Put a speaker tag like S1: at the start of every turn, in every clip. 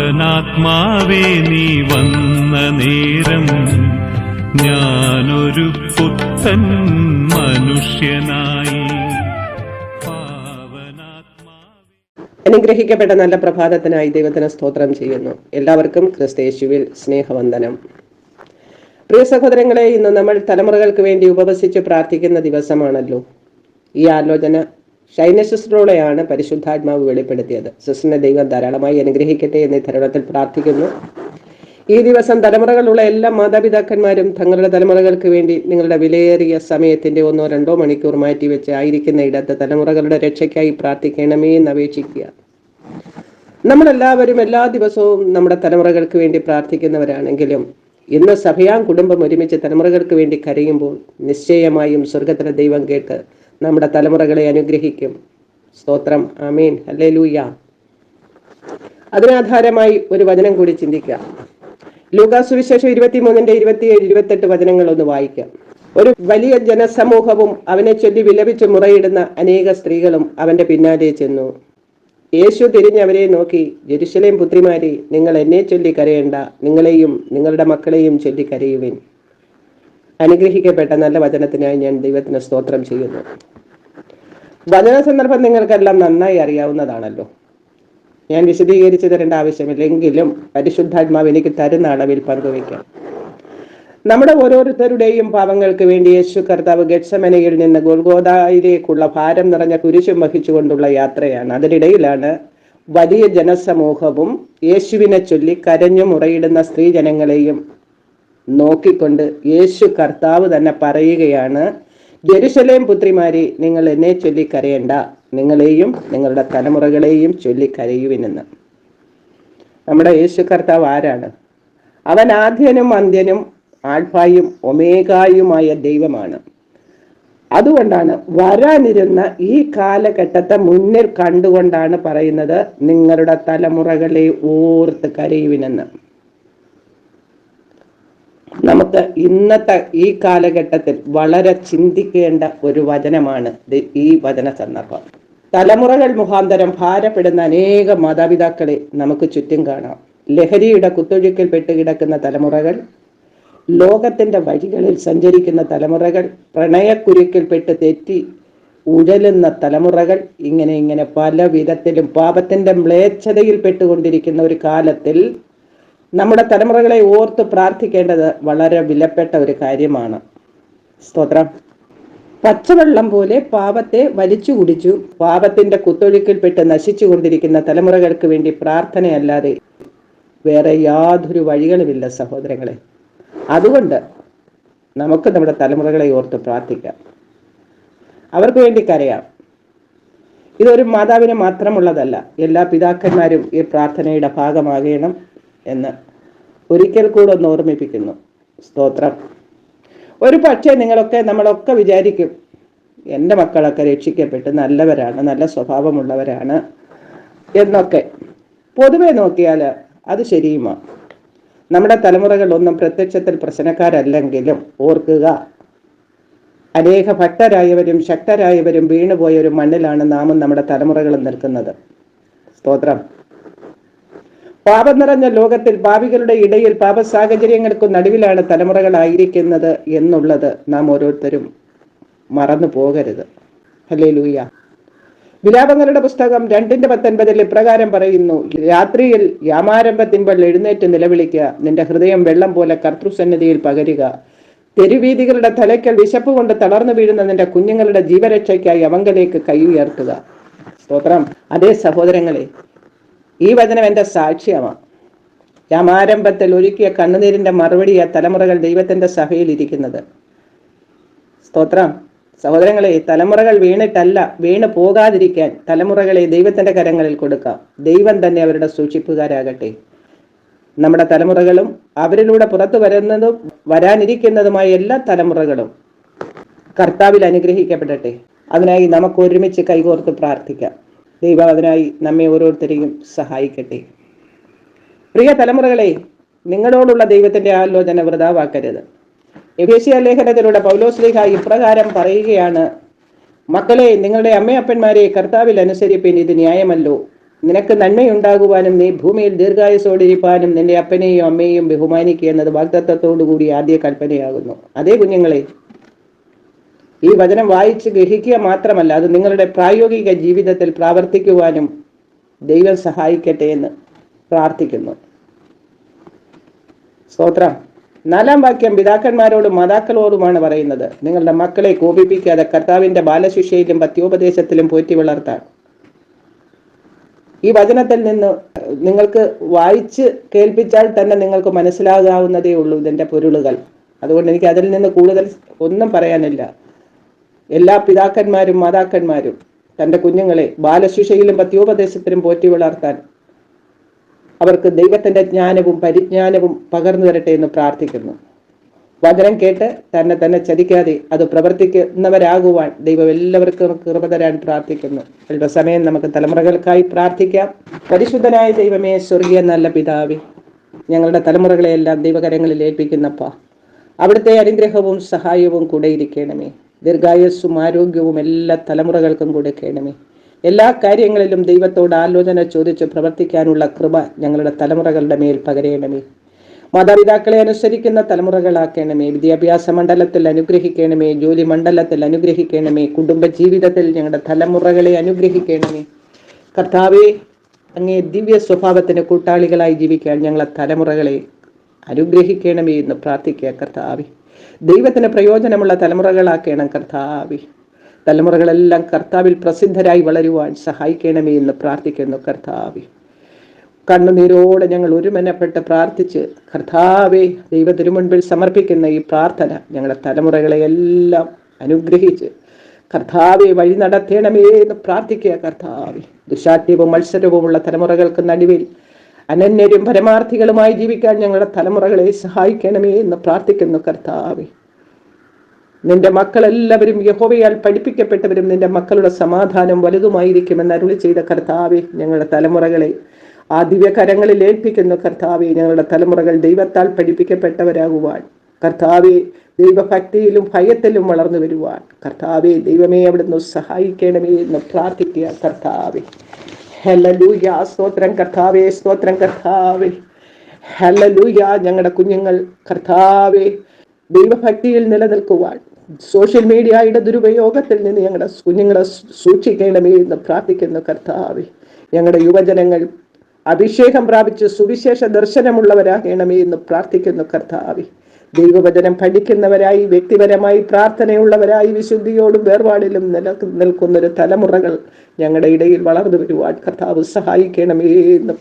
S1: പാവനാത്മാവേ നീ വന്ന നേരം ഞാനൊരു പുത്തൻ മനുഷ്യനായി.
S2: അനുഗ്രഹിക്കപ്പെട്ട നല്ല പ്രഭാതത്തിനായി ദൈവത്തിന് സ്തോത്രം ചെയ്യുന്നു. എല്ലാവർക്കും ക്രിസ്തയേശുവിൽ സ്നേഹവന്ദനം. പ്രിയ സഹോദരങ്ങളെ, ഇന്ന് നമ്മൾ തലമുറകൾക്ക് വേണ്ടി ഉപവസിച്ച് പ്രാർത്ഥിക്കുന്ന ദിവസമാണല്ലോ. ഈ ആലോചന ഷൈന സിസ്റ്ററോടെയാണ് പരിശുദ്ധാത്മാവ് വെളിപ്പെടുത്തിയത്. സിസ്റ്ററിനെ ദൈവം ധാരാളമായി അനുഗ്രഹിക്കട്ടെ എന്ന് തരുണത്തിൽ പ്രാർത്ഥിക്കുന്നു. ഈ ദിവസം തലമുറകളുള്ള എല്ലാ മാതാപിതാക്കന്മാരും തങ്ങളുടെ തലമുറകൾക്ക് വേണ്ടി നിങ്ങളുടെ വിലയേറിയ സമയത്തിന്റെ 1-2 മണിക്കൂർ മാറ്റിവെച്ച് ആയിരിക്കുന്ന ഇടത്ത് തലമുറകളുടെ രക്ഷയ്ക്കായി പ്രാർത്ഥിക്കണമേ എന്ന് അപേക്ഷിക്കുക. നമ്മളെല്ലാവരും എല്ലാ ദിവസവും നമ്മുടെ തലമുറകൾക്ക് വേണ്ടി പ്രാർത്ഥിക്കുന്നവരാണെങ്കിലും ഇന്ന് സഭയാം കുടുംബം ഒരുമിച്ച് തലമുറകൾക്ക് വേണ്ടി കരയുമ്പോൾ നിശ്ചയമായും സ്വർഗത്തിലെ ദൈവം കേട്ട് നമ്മുടെ തലമുറകളെ അനുഗ്രഹിക്കും. സ്തോത്രം. ആമേൻ. ഹല്ലേലൂയ. അതിനാധാരമായി ഒരു വചനം കൂടി ചിന്തിക്കാം. ലൂക്കാസ് സുവിശേഷം 23-27-28 വചനങ്ങൾ ഒന്ന് വായിക്കാം. ഒരു വലിയ ജനസമൂഹവും അവനെ ചൊല്ലി വിലപിച്ച് മുറയിടുന്ന അനേക സ്ത്രീകളും അവന്റെ പിന്നാലെ ചെന്നു. യേശു തിരിഞ്ഞവരെ നോക്കി, ജെരുശലേം പുത്രിമാരെ, നിങ്ങൾ എന്നെ ചൊല്ലി കരയേണ്ട, നിങ്ങളെയും നിങ്ങളുടെ മക്കളെയും ചൊല്ലി കരയുവിൻ. അനുഗ്രഹിക്കപ്പെട്ട നല്ല വചനത്തിനായി ഞാൻ ദൈവത്തിന് സ്തോത്രം ചെയ്യുന്നു. വചന സന്ദർഭം നിങ്ങൾക്കെല്ലാം നന്നായി അറിയാവുന്നതാണല്ലോ. ഞാൻ വിശദീകരിച്ചു തരേണ്ട ആവശ്യമില്ലെങ്കിലും പരിശുദ്ധാത്മാവ് എനിക്ക് തരുന്ന അളവിൽ പങ്കുവയ്ക്കാം. നമ്മുടെ ഓരോരുത്തരുടെയും പാപങ്ങൾക്ക് വേണ്ടി യേശു കർത്താവ് ഗെത്സമനയിൽ നിന്ന് ഗൊൽഗോഥയിലേക്കുള്ള ഭാരം നിറഞ്ഞ കുരിശും വഹിച്ചുകൊണ്ടുള്ള യാത്രയാണ്. അതിനിടയിലാണ് വലിയ ജനസമൂഹവും യേശുവിനെ ചൊല്ലി കരഞ്ഞു മുറയിടുന്ന സ്ത്രീ ജനങ്ങളെയും നോക്കിക്കൊണ്ട് യേശു കർത്താവ് തന്നെ പറയുകയാണ്, ജെരുശലേം പുത്രിമാരെ, നിങ്ങൾ എന്നെ ചൊല്ലി കരയേണ്ട, നിങ്ങളെയും നിങ്ങളുടെ തലമുറകളെയും ചൊല്ലി കരയുവിനെന്ന്. നമ്മുടെ യേശു കർത്താവ് ആരാണ്? അവൻ ആദ്യനും അന്ത്യനും ആൽഫായും ഒമേഗായുമായ ദൈവമാണ്. അതുകൊണ്ടാണ് വരാനിരുന്ന ഈ കാലഘട്ടത്തെ മുന്നിൽ കണ്ടുകൊണ്ടാണ് പറയുന്നത്, നിങ്ങളുടെ തലമുറകളെ ഓർത്ത് കരയുവിനെന്ന്. നമുക്ക് ഇന്നത്തെ ഈ കാലഘട്ടത്തിൽ വളരെ ചിന്തിക്കേണ്ട ഒരു വചനമാണ് ഈ വചന സന്ദർഭം. തലമുറകൾ മുഖാന്തരം ഭാരപ്പെടുന്ന അനേക മാതാപിതാക്കളെ നമുക്ക് ചുറ്റും കാണാം. ലഹരിയുടെ കുത്തൊഴുക്കിൽ പെട്ടുകിടക്കുന്ന തലമുറകൾ, ലോകത്തിന്റെ വഴികളിൽ സഞ്ചരിക്കുന്ന തലമുറകൾ, പ്രണയക്കുരുക്കിൽപ്പെട്ട് തെറ്റി ഉഴലുന്ന തലമുറകൾ, ഇങ്ങനെ പല വിധത്തിലും പാപത്തിന്റെ മ്ലേച്ഛതയിൽ പെട്ടുകൊണ്ടിരിക്കുന്ന ഒരു കാലത്തിൽ നമ്മുടെ തലമുറകളെ ഓർത്ത് പ്രാർത്ഥിക്കേണ്ടത് വളരെ വിലപ്പെട്ട ഒരു കാര്യമാണ്. സ്തോത്രം. പച്ചവെള്ളം പോലെ പാപത്തെ വലിച്ചു കുടിച്ചു പാപത്തിന്റെ കുത്തൊഴുക്കിൽപ്പെട്ട് നശിച്ചു കൊണ്ടിരിക്കുന്ന തലമുറകൾക്ക് വേണ്ടി പ്രാർത്ഥനയല്ലാതെ വേറെ യാതൊരു വഴികളുമില്ല സഹോദരങ്ങളെ. അതുകൊണ്ട് നമുക്ക് നമ്മുടെ തലമുറകളെ ഓർത്ത് പ്രാർത്ഥിക്കാം, അവർക്ക് വേണ്ടി കരയാം. ഇതൊരു മാതാവിന് മാത്രമുള്ളതല്ല, എല്ലാ പിതാക്കന്മാരും ഈ പ്രാർത്ഥനയുടെ ഭാഗമാകണം എന്ന് ഒരിക്കൽ കൂടെ ഒന്ന് ഓർമ്മിപ്പിക്കുന്നു. സ്തോത്രം. ഒരു പക്ഷേ നമ്മളൊക്കെ വിചാരിക്കും, എൻ്റെ മക്കളൊക്കെ രക്ഷിക്കപ്പെട്ട് നല്ലവരാണ്, നല്ല സ്വഭാവമുള്ളവരാണ് എന്നൊക്കെ. പൊതുവെ നോക്കിയാൽ അത് ശരിയുമാണ്. നമ്മുടെ തലമുറകളൊന്നും പ്രത്യക്ഷത്തിൽ പ്രശ്നക്കാരല്ലെങ്കിലും ഓർക്കുക, അനേക ഭക്തരായവരും ശക്തരായവരും വീണുപോയ ഒരു മണ്ണിലാണ് നാമും നമ്മുടെ തലമുറകളും നിൽക്കുന്നത്. സ്തോത്രം. പാപം നിറഞ്ഞ ലോകത്തിൽ പാപികളുടെ ഇടയിൽ പാപ സാഹചര്യങ്ങൾക്ക് നടുവിലാണ് തലമുറകളായിരിക്കുന്നത് എന്നുള്ളത് നാം ഓരോരുത്തരും മറന്നു പോകരുത്. ഹല്ലേലൂയ. വിലാപങ്ങളുടെ പുസ്തകം 2:19 ഇപ്രകാരം പറയുന്നു, രാത്രിയിൽ യാമാരംഭത്തിൻപൾ എഴുന്നേറ്റ് നിലവിളിക്കുക, നിന്റെ ഹൃദയം വെള്ളം പോലെ കർത്തൃസന്നിധിയിൽ പകരുക, തെരുവീതികളുടെ തലയ്ക്കൽ വിശപ്പ് കൊണ്ട് തളർന്നു വീഴുന്ന നിന്റെ കുഞ്ഞുങ്ങളുടെ ജീവരക്ഷയ്ക്കായി അവങ്കലേക്ക് കൈ ഉയർത്തുക. സ്തോത്രം. അതേ സഹോദരങ്ങളെ, ഈ വചനം എൻ്റെ സാക്ഷ്യമാണ്. യാമാരംഭത്തിൽ ഒരുക്കിയ കണ്ണുനീരിന്റെ മറുപടിയാ തലമുറകൾ ദൈവത്തിന്റെ സഭയിൽ ഇരിക്കുന്നത്. സ്തോത്രം. സഹോദരങ്ങളെ, തലമുറകൾ വീണിട്ടല്ല, വീണ് പോകാതിരിക്കാൻ തലമുറകളെ ദൈവത്തിന്റെ കരങ്ങളിൽ കൊടുക്കാം. ദൈവം തന്നെ അവരുടെ സൂക്ഷിപ്പുകാരാകട്ടെ. നമ്മുടെ തലമുറകളും അവരിലൂടെ പുറത്തു വരുന്നതും വരാനിരിക്കുന്നതുമായ എല്ലാ തലമുറകളും കർത്താവിൽ അനുഗ്രഹിക്കപ്പെടട്ടെ. അതിനായി നമുക്ക് ഒരുമിച്ച് കൈകോർത്ത് പ്രാർത്ഥിക്കാം. ദൈവം അതിനായി നമ്മെ ഓരോരുത്തരെയും സഹായിക്കട്ടെ. പ്രിയ തലമുറകളെ, നിങ്ങളോടുള്ള ദൈവത്തിന്റെ ആലോചന വൃഥാവാക്കരുത്. എഫേസ്യ ലേഖനത്തിലൂടെ പൗലോസ്ലീഹ ഇപ്രകാരം പറയുകയാണ്, മക്കളെ, നിങ്ങളുടെ അമ്മയപ്പന്മാരെ കർത്താവിൽ അനുസരിപ്പിൻ, ഇത് ന്യായമല്ലോ. നിനക്ക് നന്മയുണ്ടാകുവാനും നീ ഭൂമിയിൽ ദീർഘായുസോടിരിപ്പാനും നിന്റെ അപ്പനെയും അമ്മയെയും ബഹുമാനിക്കുക എന്നത് വാഗ്ദത്തത്തോടുകൂടി ആദ്യ കൽപ്പനയാകുന്നു. അതേ കുഞ്ഞുങ്ങളെ, ഈ വചനം വായിച്ച് ഗ്രഹിക്കുക മാത്രമല്ല, അത് നിങ്ങളുടെ പ്രായോഗിക ജീവിതത്തിൽ പ്രാവർത്തിക്കുവാനും ദൈവം സഹായിക്കട്ടെ എന്ന് പ്രാർത്ഥിക്കുന്നു. സ്തോത്രം. 4-ാം വാക്യം പിതാക്കന്മാരോടും മാതാക്കളോടുമാണ് പറയുന്നത്. നിങ്ങളുടെ മക്കളെ കോപിപ്പിക്കാതെ കർത്താവിന്റെ ബാലശിക്ഷയിലും പത്യോപദേശത്തിലും പോറ്റി വളർത്താൻ. ഈ വചനത്തിൽ നിന്ന് നിങ്ങൾക്ക് വായിച്ച് കേൾപ്പിച്ചാൽ തന്നെ നിങ്ങൾക്ക് മനസ്സിലാകാവുന്നതേ ഉള്ളൂ ഇതിന്റെ പൊരുളുകൾ. അതുകൊണ്ട് എനിക്ക് അതിൽ നിന്ന് കൂടുതൽ ഒന്നും പറയാനില്ല. എല്ലാ പിതാക്കന്മാരും മാതാക്കന്മാരും തൻ്റെ കുഞ്ഞുങ്ങളെ ബാലശിക്ഷയിലും പത്യോപദേശത്തിലും പോറ്റി വളർത്താൻ അവർക്ക് ദൈവത്തിന്റെ ജ്ഞാനവും പരിജ്ഞാനവും പകർന്നു തരട്ടെ എന്ന് പ്രാർത്ഥിക്കുന്നു. വചനം കേട്ട് തന്നെ ചതിക്കാതെ അത് പ്രവർത്തിക്കുന്നവരാകുവാൻ ദൈവം എല്ലാവർക്കും കൃപ തരാൻ പ്രാർത്ഥിക്കുന്നു. അല്പസമയം നമുക്ക് തലമുറകൾക്കായി പ്രാർത്ഥിക്കാം. പരിശുദ്ധനായ ദൈവമേ, സ്വർഗീയ നല്ല പിതാവേ, ഞങ്ങളുടെ തലമുറകളെയെല്ലാം ദൈവകരങ്ങളിൽ ഏൽപ്പിക്കുന്നപ്പാ, അവിടുത്തെ അനുഗ്രഹവും സഹായവും കൂടെ ഇരിക്കണമേ. ദീർഘായുസ്സും ആരോഗ്യവും എല്ലാ തലമുറകൾക്കും കൊടുക്കണമേ. എല്ലാ കാര്യങ്ങളിലും ദൈവത്തോട് ആലോചന ചോദിച്ച് പ്രവർത്തിക്കാനുള്ള കൃപ ഞങ്ങളുടെ തലമുറകളുടെ മേൽ പകരയണമേ. മാതാപിതാക്കളെ അനുസരിക്കുന്ന തലമുറകളാക്കണമേ. വിദ്യാഭ്യാസ മണ്ഡലത്തിൽ അനുഗ്രഹിക്കണമേ. ജോലി മണ്ഡലത്തിൽ അനുഗ്രഹിക്കണമേ. കുടുംബ ജീവിതത്തിൽ ഞങ്ങളുടെ തലമുറകളെ അനുഗ്രഹിക്കണമേ. കർത്താവേ, അങ്ങേ ദിവ്യ സ്വഭാവത്തിന് കൂട്ടാളികളായി ജീവിക്കാൻ ഞങ്ങളെ തലമുറകളെ അനുഗ്രഹിക്കണമേ എന്ന് പ്രാർത്ഥിക്കുക. കർത്താവേ, ദൈവത്തിന് പ്രയോജനമുള്ള തലമുറകളാക്കണം. കർത്താവേ, തലമുറകളെല്ലാം കർത്താവിൽ പ്രസിദ്ധരായി വളരുവാൻ സഹായിക്കണമേ എന്ന് പ്രാർത്ഥിക്കുന്നു. കർത്താവേ, കണ്ണുനീരോടെ ഞങ്ങൾ ഒരുമനപ്പെട്ട് പ്രാർത്ഥിച്ച് കർത്താവേ ദൈവ തിരുമുൻപിൽ സമർപ്പിക്കുന്ന ഈ പ്രാർത്ഥന ഞങ്ങളുടെ തലമുറകളെ എല്ലാം അനുഗ്രഹിച്ച് കർത്താവെ വഴി നടത്തണമേ എന്ന് പ്രാർത്ഥിക്കുക. കർത്താവെ, ദുശാഠ്യവും മത്സരവുമുള്ള തലമുറകൾക്ക് നടുവിൽ അനന്യരും പരമാർത്ഥികളുമായി ജീവിക്കാൻ ഞങ്ങളുടെ തലമുറകളെ സഹായിക്കണമേ എന്ന് പ്രാർത്ഥിക്കുന്നു. കർത്താവെ, നിന്റെ മക്കളെല്ലാവരും യഹോവയാൽ പഠിപ്പിക്കപ്പെട്ടവരും നിന്റെ മക്കളുടെ സമാധാനം വലുതുമായിരിക്കുമെന്ന് അരുളി ചെയ്ത കർത്താവെ, ഞങ്ങളുടെ തലമുറകളെ ആ ദിവ്യകരങ്ങളിൽ ഏൽപ്പിക്കുന്നു. കർത്താവെ, ഞങ്ങളുടെ തലമുറകൾ ദൈവത്താൽ പഠിപ്പിക്കപ്പെട്ടവരാകുവാൻ, കർത്താവെ ദൈവഭക്തിയിലും ഭയത്തിലും വളർന്നു വരുവാൻ കർത്താവെ ദൈവമേ അവിടുന്ന് സഹായിക്കണമേ എന്ന് പ്രാർത്ഥിക്കുക. കർത്താവെ, ഹല്ലേലൂയ, സ്തോത്രം കർത്താവേ, സ്തോത്രം കർത്താവേ, ഹല്ലേലൂയ. ഞങ്ങളുടെ കുഞ്ഞുങ്ങൾ കർത്താവെ ദൈവഭക്തിയിൽ നിലനിൽക്കുവാൻ സോഷ്യൽ മീഡിയയുടെ ദുരുപയോഗത്തിൽ നിന്ന് ഞങ്ങളുടെ കുഞ്ഞുങ്ങളെ സൂക്ഷിക്കണമേ എന്ന് പ്രാർത്ഥിക്കുന്നു. കർത്താവെ, ഞങ്ങളുടെ യുവജനങ്ങൾ അഭിഷേകം പ്രാപിച്ച് സുവിശേഷ ദർശനമുള്ളവരാകണമേ എന്ന് പ്രാർത്ഥിക്കുന്നു. കർത്താവെ, ദൈവവചനം പഠിക്കുന്നവരായി, വ്യക്തിപരമായി പ്രാർത്ഥനയുള്ളവരായി, വിശുദ്ധിയോടും വേർപാടിലും നിൽക്കുന്നൊരു തലമുറകൾ ഞങ്ങളുടെ ഇടയിൽ വളർന്നു വരുവാൻ കർത്താവ് സഹായിക്കണമേ എന്ന്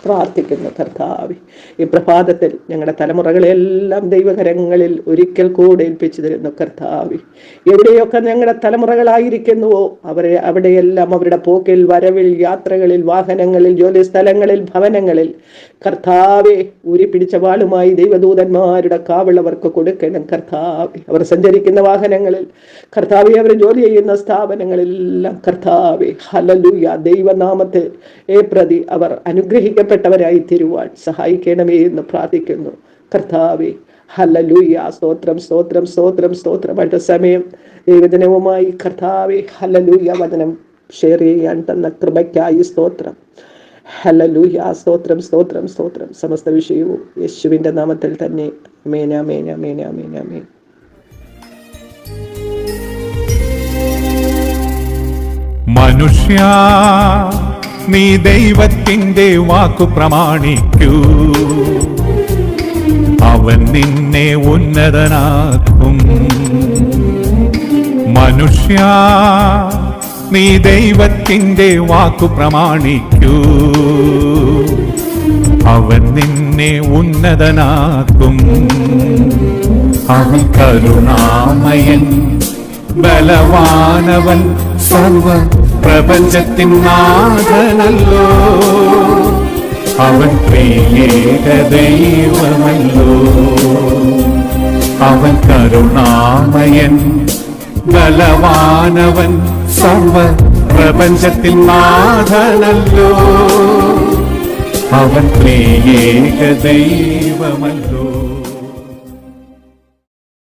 S2: പ്രാർത്ഥിക്കുന്നു. കർത്താവെ, ഈ പ്രഭാതത്തിൽ ഞങ്ങളുടെ തലമുറകളെല്ലാം ദൈവകരങ്ങളിൽ ഒരിക്കൽ കൂടെ ഏൽപ്പിച്ചു തരുന്നു. കർത്താവെ, എവിടെയൊക്കെ ഞങ്ങളുടെ തലമുറകളായിരിക്കുന്നുവോ അവിടെയെല്ലാം അവരുടെ പോക്കിൽ, വരവിൽ, യാത്രകളിൽ, വാഹനങ്ങളിൽ, ജോലി സ്ഥലങ്ങളിൽ, ഭവനങ്ങളിൽ കർത്താവെ ഊരിപ്പിടിച്ച വാളുമായി ദൈവദൂതന്മാരുടെ കാവളവർക്ക് കൊടുക്കണം. കർത്താവെ, അവർ സഞ്ചരിക്കുന്ന വാഹനങ്ങളിൽ, കർത്താവെ അവർ ജോലി ചെയ്യുന്ന സ്ഥാപനങ്ങളിലെല്ലാം കർത്താവെ ഹല്ലേലൂയ ദൈവനാമത്തെ പ്രതി അവർ അനുഗ്രഹിക്കപ്പെട്ടവരായി തീരുവാൻ സഹായിക്കണമേ എന്ന് പ്രാർത്ഥിക്കുന്നു. കർത്താവെ, ഹല്ലേലൂയ, സ്തോത്രം സ്തോത്രം സ്തോത്രം സ്തോത്രം. അടുത്ത സമയം ദൈവജനവുമായി കർത്താവെ ഹല്ലേലൂയ വചനം ഷെയർ ചെയ്യാൻ തന്ന കൃപയ്ക്കായി സ്തോത്രം. ഹല്ലേലൂയ, സ്തോത്രം സ്തോത്രം സ്തോത്രം. സമസ്ത വിഷയവും യേശുവിന്റെ നാമത്തിൽ തന്നെ. ആമേൻ, ആമേൻ, ആമേൻ, ആമേൻ, ആമേൻ.
S1: മനുഷ്യ, നീ ദൈവത്തിന്റെ വാക്കു പ്രമാണിക്കൂ, അവൻ നിന്നെ ഉന്നതനാക്കും. മനുഷ്യ, നീ ദൈവത്തിന്റെ വാക്കു പ്രമാണിക്കൂ, അവൻ നിന്നെ ഉന്നതനാക്കും. അവൻ കരുണാമയൻ, ബലവാനവൻ, സർവ പ്രപഞ്ചത്തിൻ നാഥനല്ലോ. അവൻ ത്രിയേക ദൈവമല്ലോ. അവൻ കരുണാമയൻ, ബലവാനവൻ, സർവ പ്രപഞ്ചത്തിൻ നാഥനല്ലോ. അവൻ ത്രിയേക ദൈവമല്ലോ.